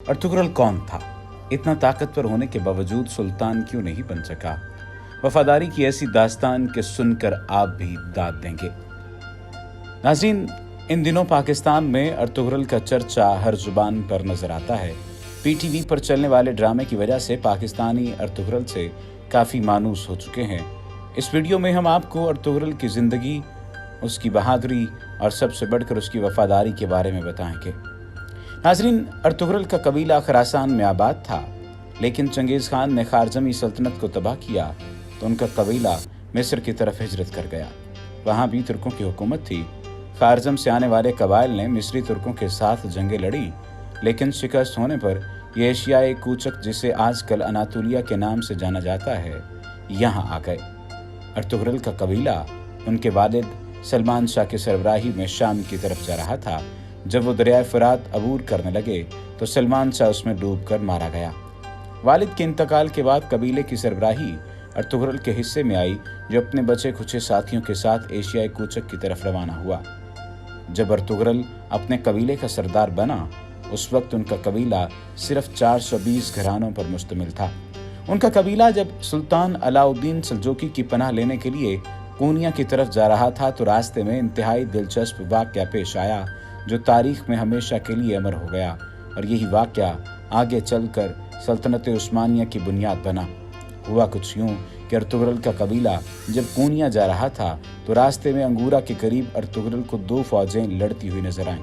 Ertugrul कौन था? इतना ताकतवर होने के बावजूद सुल्तान क्यों नहीं बन सका? वफादारी की ऐसी दास्तान के सुनकर आप भी दाद देंगे। नाज़रीन, इन दिनों पाकिस्तान में अर्तुगरुल का चर्चा हर जुबान पर नजर आता है। पीटीवी पर चलने वाले ड्रामे की वजह से पाकिस्तानी अर्तुगरुल से काफ़ी मानूस हो चुके हैं। इस वीडियो में हम आपको अर्तुगरुल की ज़िंदगी, उसकी बहादुरी और सबसे बढ़कर उसकी वफादारी के बारे में बताएंगे। नाज़रीन, अर्तुगरुल का कबीला खरासान में आबाद था, लेकिन चंगेज़ खान ने खारजमी सल्तनत को तबाह किया तो उनका कबीला मिस्र की तरफ हिजरत कर गया। वहाँ भी तुर्कों की हुकूमत थी। खारजम से आने वाले कबाइल ने मिस्री तुर्कों के साथ जंगें लड़ी, लेकिन शिकस्त होने पर ये एशियाई कूचक, जिसे आजकल अनातोलिया के नाम से जाना जाता है, यहाँ आ गए। अर्तुगरुल का कबीला उनके वालिद सलमान शाह की सरबराही में शाम की तरफ जा रहा था। जब वो दरियाए फरात अबूर करने लगे तो सलमान शाह उसमें डूबकर मारा गया। वालिद के इंतकाल के बाद कबीले की सरबराही अर्तुगरुल के हिस्से में आई, जो अपने बचे खुचे साथियों के साथ एशियाई कूचक की तरफ रवाना हुआ। जब अर्तुगरुल अपने कबीले का सरदार बना, उस वक्त उनका कबीला सिर्फ 420 घरानों पर मुश्तमिल था। उनका कबीला जब सुल्तान अलाउद्दीन सल्जूकी की पनाह लेने के लिए कोनिया की तरफ जा रहा था तो रास्ते में इंतहाई दिलचस्प वाक़या पेश आया, जो तारीख में हमेशा के लिए अमर हो गया। और यही वाक़या आगे चलकर सल्तनत उस्मानिया की बुनियाद बना। हुआ कुछ यूँ कि अर्तुगरुल का कबीला जब कोनिया जा रहा था तो रास्ते में अंगूरा के करीब अर्तुगरुल को 2 फौजें लड़ती हुई नजर आईं।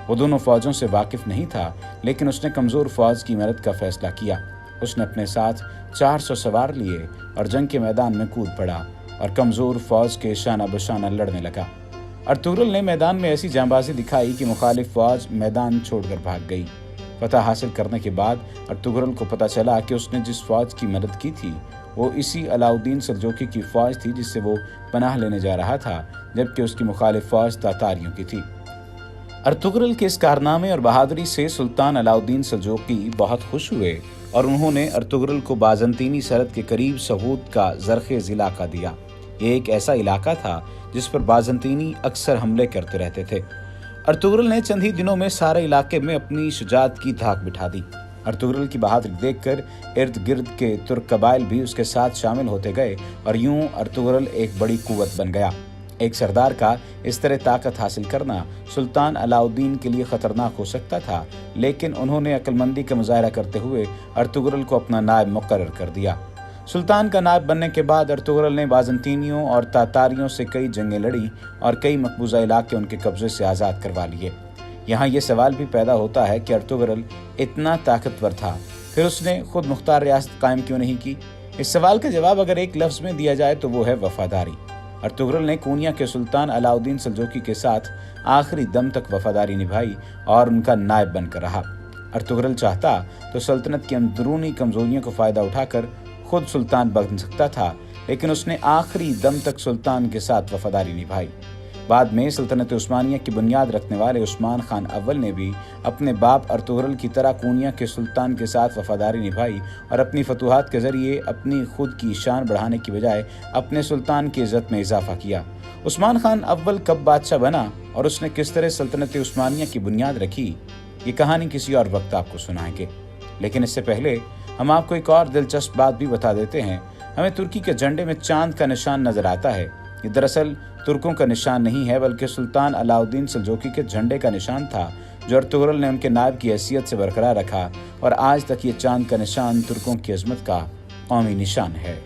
वो दोनों फौजों से वाकिफ नहीं था, लेकिन उसने कमज़ोर फौज की मदद का फैसला किया। उसने अपने साथ 400 सवार लिए और जंग के मैदान में कूद पड़ा और कमज़ोर फौज के शाना बशाना लड़ने लगा। अर्तुगरुल ने मैदान में ऐसी जांबाजी दिखाई कि मुखालिफ फौज मैदान छोड़कर भाग गई। फतह हासिल करने के बाद अर्तुगरुल को पता चला कि उसने जिस फौज की मदद की थी वो इसी अलाउद्दीन सल्जूकी की फौज थी जिससे वो पनाह लेने जा रहा था, जबकि उसकी मुखालिफ फौज तातारियों की थी। अर्तुगरुल के इस कारनामे और बहादुरी से सुल्तान अलाउद्दीन सल्जूकी बहुत खुश हुए और उन्होंने अर्तुगरुल को बाज़ंतीनी सरहद के करीब सहूद का ज़रख़ेज़ इलाका दिया। ये एक ऐसा इलाका था जिस पर बाज़ंतीनी अक्सर हमले करते रहते थे। अर्तुगरुल ने चंद ही दिनों में सारे इलाके में अपनी शुजाअत की धाक बिठा दी। अर्तुगरुल की बहादुरी देखकर इर्द गिर्द के तुर्क कबाइल भी उसके साथ शामिल होते गए और यूं अर्तुगरुल एक बड़ी कुव्वत बन गया। एक सरदार का इस तरह ताकत हासिल करना सुल्तान अलाउद्दीन के लिए खतरनाक हो सकता था, लेकिन उन्होंने अक्लमंदी का मुजाहरा करते हुए अर्तुगरुल को अपना नायब मुकर्रर कर दिया। सुल्तान का नायब बनने के बाद अर्तुगरुल ने बाज़ंतीनियों और तातारियों से कई जंगें लड़ी और कई मकबूजा इलाके उनके कब्जे से आज़ाद करवा लिए। यहाँ ये सवाल भी पैदा होता है कि अर्तुगरुल इतना ताकतवर था, फिर उसने खुद मुख्तार रियासत कायम क्यों नहीं की? इस सवाल का जवाब अगर एक लफ्ज़ में दिया जाए तो वो है वफादारी। अर्तुगरुल ने कोनिया के सुल्तान अलाउद्दीन सल्जूकी के साथ आखिरी दम तक वफादारी निभाई और उनका नायब बनकर रहा। अर्तुगरुल चाहता तो सल्तनत की अंदरूनी कमजोरियों को फ़ायदा उठाकर खुद सुल्तान बन सकता था, लेकिन उसने आखिरी दम तक सुल्तान के साथ वफादारी निभाई। बाद में सल्तनत उस्मानिया की बुनियाद रखने वाले उस्मान खान अव्वल ने भी अपने बाप अर्तुगरुल की तरह कोनिया के सुल्तान के साथ वफादारी निभाई और अपनी फतूहात के जरिए अपनी खुद की शान बढ़ाने की बजाय अपने सुल्तान की इज्जत में इजाफा किया। उस्मान खान अव्वल कब बादशाह बना और उसने किस तरह सल्तनत उस्मानिया की बुनियाद रखी, ये कहानी किसी और वक्त आपको सुनाएंगे। लेकिन इससे पहले हम आपको एक और दिलचस्प बात भी बता देते हैं। हमें तुर्की के झंडे में चांद का निशान नजर आता है। ये दरअसल तुर्कों का निशान नहीं है, बल्कि सुल्तान अलाउद्दीन सल्जूकी के झंडे का निशान था, जो अर्तुगरुल ने उनके नायब की हैसियत से बरकरार रखा और आज तक ये चांद का निशान तुर्कों की अजमत का कौमी निशान है।